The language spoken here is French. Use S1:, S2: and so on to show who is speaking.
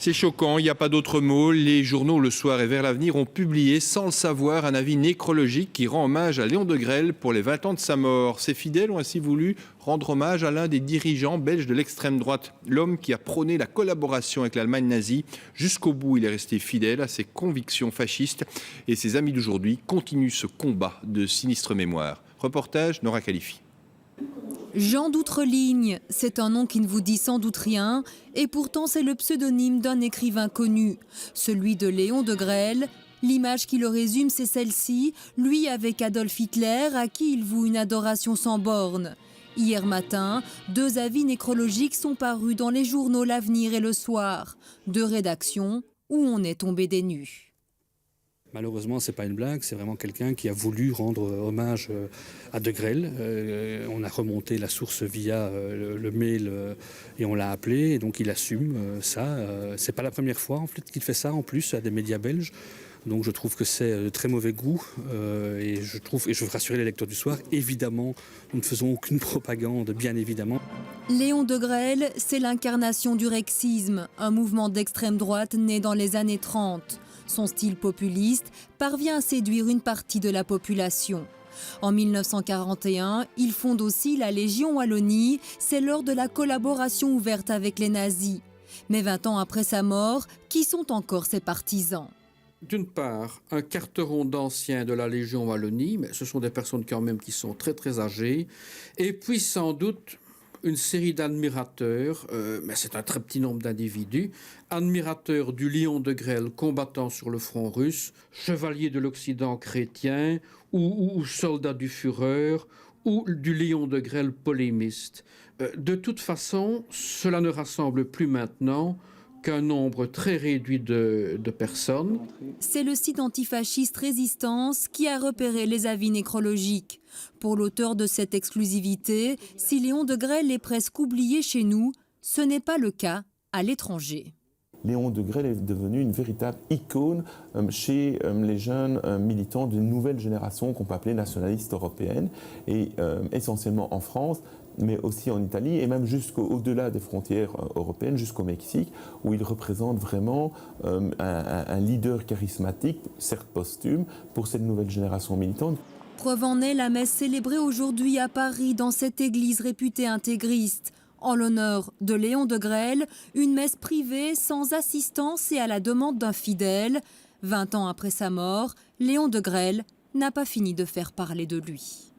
S1: C'est choquant, il n'y a pas d'autre mot. Les journaux Le Soir et Vers l'Avenir ont publié, sans le savoir, un avis nécrologique qui rend hommage à Léon Degrelle pour les 20 ans de sa mort. Ses fidèles ont ainsi voulu rendre hommage à l'un des dirigeants belges de l'extrême droite, l'homme qui a prôné la collaboration avec l'Allemagne nazie. Jusqu'au bout, il est resté fidèle à ses convictions fascistes et ses amis d'aujourd'hui continuent ce combat de sinistre mémoire. Reportage Nora Khalifi.
S2: Jean d'Outreligne, c'est un nom qui ne vous dit sans doute rien, et pourtant c'est le pseudonyme d'un écrivain connu, celui de Léon Degrelle. L'image qui le résume, c'est celle-ci, lui avec Adolf Hitler, à qui il voue une adoration sans borne. Hier matin, 2 avis nécrologiques sont parus dans les journaux L'Avenir et Le Soir, 2 rédactions où on est tombé des nues.
S3: Malheureusement, ce n'est pas une blague, c'est vraiment quelqu'un qui a voulu rendre hommage à Degrelle. On a remonté la source via le mail et on l'a appelé, et donc il assume ça. C'est pas la première fois en fait, qu'il fait ça en plus à des médias belges. Donc je trouve que c'est de très mauvais goût et je veux rassurer les lecteurs du Soir, évidemment, nous ne faisons aucune propagande, bien évidemment.
S2: Léon Degrelle, c'est l'incarnation du rexisme, un mouvement d'extrême droite né dans les années 30. Son style populiste parvient à séduire une partie de la population. En 1941, il fonde aussi la Légion Wallonie, c'est lors de la collaboration ouverte avec les nazis. Mais 20 ans après sa mort, qui sont encore ses partisans ?
S4: D'une part, un carteron d'anciens de la Légion Wallonie, mais ce sont des personnes quand même qui sont très très âgées, et puis sans doute une série d'admirateurs, mais c'est un très petit nombre d'individus, admirateurs du Léon Degrelle combattant sur le front russe, chevalier de l'Occident chrétien, ou soldat du Führer, ou du Léon Degrelle polémiste. De toute façon, cela ne rassemble plus maintenant qu'un nombre très réduit de personnes.
S2: C'est le site antifasciste Résistance qui a repéré les avis nécrologiques. Pour l'auteur de cette exclusivité, si Léon Degrelle est presque oublié chez nous, ce n'est pas le cas à l'étranger.
S5: Léon Degrelle est devenu une véritable icône chez les jeunes militants d'une nouvelle génération qu'on peut appeler nationaliste européenne, et essentiellement en France, mais aussi en Italie, et même jusqu'au-delà des frontières européennes, jusqu'au Mexique, où il représente vraiment un leader charismatique, certes posthume, pour cette nouvelle génération militante.
S2: Preuve en est la messe célébrée aujourd'hui à Paris dans cette église réputée intégriste. En l'honneur de Léon Degrelle, une messe privée sans assistance et à la demande d'un fidèle. 20 ans après sa mort, Léon Degrelle n'a pas fini de faire parler de lui.